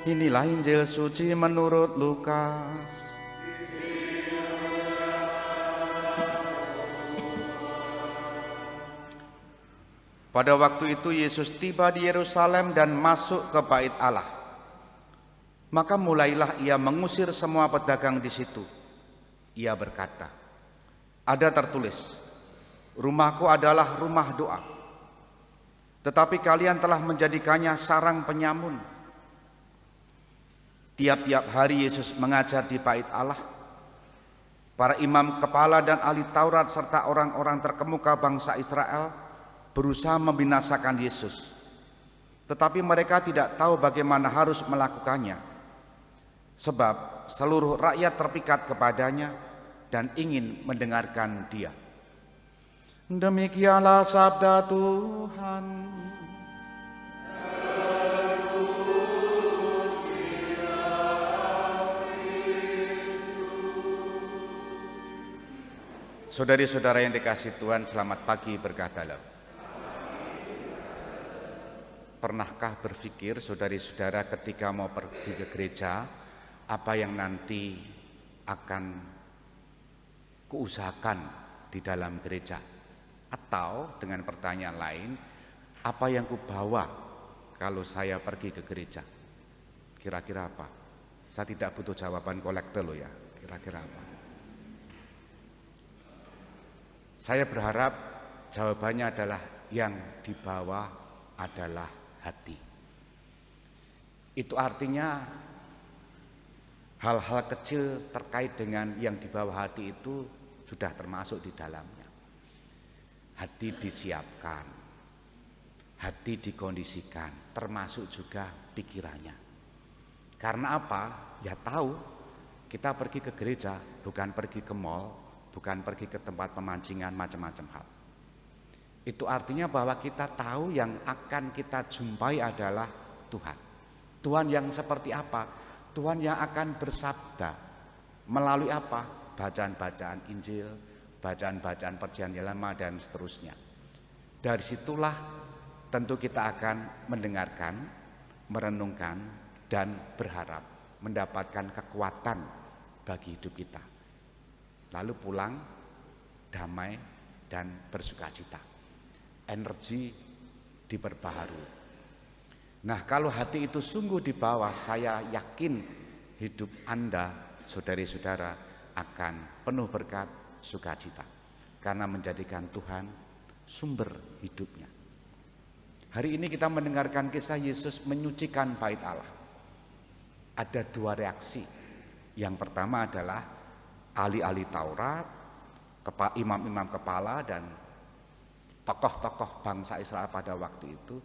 Inilah Injil suci menurut Lukas. Pada waktu itu Yesus tiba di Yerusalem dan masuk ke Bait Allah. Maka mulailah ia mengusir semua pedagang di situ. Ia berkata, "Ada tertulis, rumahku adalah rumah doa. Tetapi kalian telah menjadikannya sarang penyamun." Tiap-tiap hari Yesus mengajar di Bait Allah. Para imam kepala dan ahli Taurat serta orang-orang terkemuka bangsa Israel berusaha membinasakan Yesus. Tetapi mereka tidak tahu bagaimana harus melakukannya. Sebab seluruh rakyat terpikat kepadanya dan ingin mendengarkan Dia. Demikianlah sabda Tuhan. Saudari-saudara yang dikasihi Tuhan, selamat pagi berkah dalam. Pernahkah berpikir saudari-saudara ketika mau pergi ke gereja, apa yang nanti akan kuusahakan di dalam gereja? Atau dengan pertanyaan lain, apa yang kubawa kalau saya pergi ke gereja? Kira-kira apa? Saya tidak butuh jawaban kolektor loh ya, kira-kira apa? Saya berharap jawabannya adalah yang dibawa adalah hati. Itu artinya hal-hal kecil terkait dengan yang dibawa hati itu sudah termasuk di dalamnya. Hati disiapkan, hati dikondisikan, termasuk juga pikirannya. Karena apa? Ya tahu, kita pergi ke gereja bukan pergi ke mall, bukan pergi ke tempat pemancingan macam-macam hal. Itu artinya bahwa kita tahu yang akan kita jumpai adalah Tuhan. Tuhan yang seperti apa? Tuhan yang akan bersabda melalui apa? Bacaan-bacaan Injil, bacaan-bacaan Perjanjian Lama dan seterusnya. Dari situlah tentu kita akan mendengarkan, merenungkan dan berharap mendapatkan kekuatan bagi hidup kita. Lalu pulang damai dan bersukacita. Energi diperbaharui. Nah, kalau hati itu sungguh di bawah, saya yakin hidup Anda, saudari-saudara, akan penuh berkat, sukacita. Karena menjadikan Tuhan sumber hidupnya. Hari ini kita mendengarkan kisah Yesus menyucikan Bait Allah. Ada dua reaksi. Yang pertama adalah ahli-ahli Taurat, imam-imam kepala dan tokoh-tokoh bangsa Israel pada waktu itu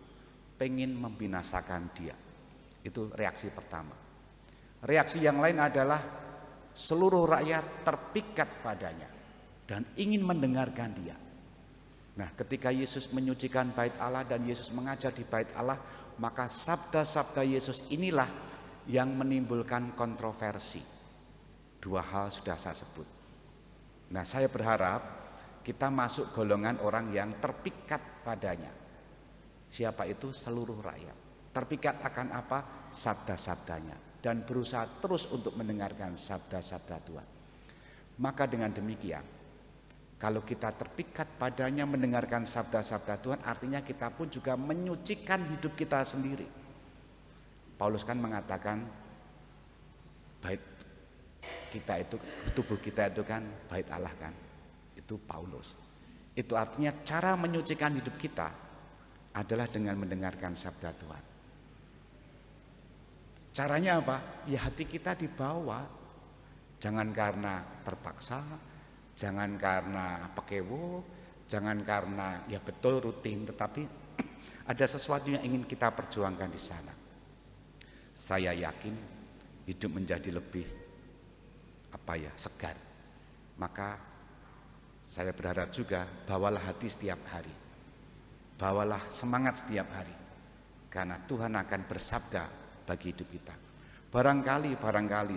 pengen membinasakan Dia. Itu reaksi pertama. Reaksi yang lain adalah seluruh rakyat terpikat padanya dan ingin mendengarkan Dia. Nah, ketika Yesus menyucikan Bait Allah dan Yesus mengajar di Bait Allah, maka sabda-sabda Yesus inilah yang menimbulkan kontroversi. Dua hal sudah saya sebut. Nah, saya berharap kita masuk golongan orang yang terpikat padanya. Siapa itu? Seluruh rakyat. Terpikat akan apa? Sabda-sabdanya. Dan berusaha terus untuk mendengarkan sabda-sabda Tuhan. Maka dengan demikian, kalau kita terpikat padanya mendengarkan sabda-sabda Tuhan, artinya kita pun juga menyucikan hidup kita sendiri. Paulus kan mengatakan, bait kita itu, tubuh kita itu kan bait Allah kan. Itu Paulus. Itu artinya cara menyucikan hidup kita adalah dengan mendengarkan sabda Tuhan. Caranya apa? Ya hati kita dibawa. Jangan karena terpaksa, jangan karena pekewo, jangan karena ya betul rutin, tetapi ada sesuatu yang ingin kita perjuangkan di sana. Saya yakin hidup menjadi lebih segar. Maka saya berharap juga bawalah hati setiap hari, bawalah semangat setiap hari, karena Tuhan akan bersabda bagi hidup kita. Barangkali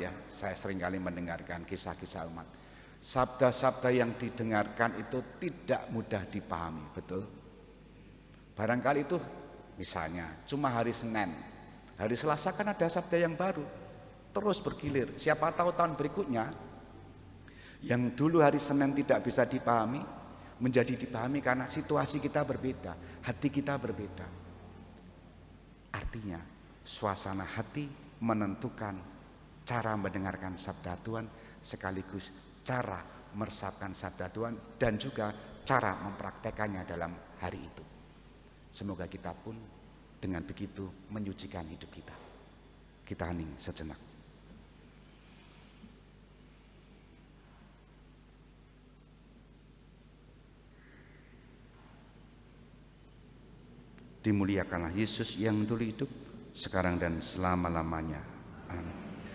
ya, saya seringkali mendengarkan kisah-kisah umat. Sabda-sabda yang didengarkan itu tidak mudah dipahami, betul? Barangkali itu misalnya cuma hari Senin Hari Selasa kan ada sabda yang baru, terus bergilir. Siapa tahu tahun berikutnya yang dulu hari Senin tidak bisa dipahami menjadi dipahami karena situasi kita berbeda, hati kita berbeda. Artinya suasana hati menentukan cara mendengarkan sabda Tuhan, sekaligus cara meresapkan sabda Tuhan dan juga cara mempraktekannya dalam hari itu. Semoga kita pun dengan begitu menyucikan hidup kita. Kita hening sejenak. Dimuliakanlah Yesus yang dulu hidup, sekarang dan selama-lamanya. Amin.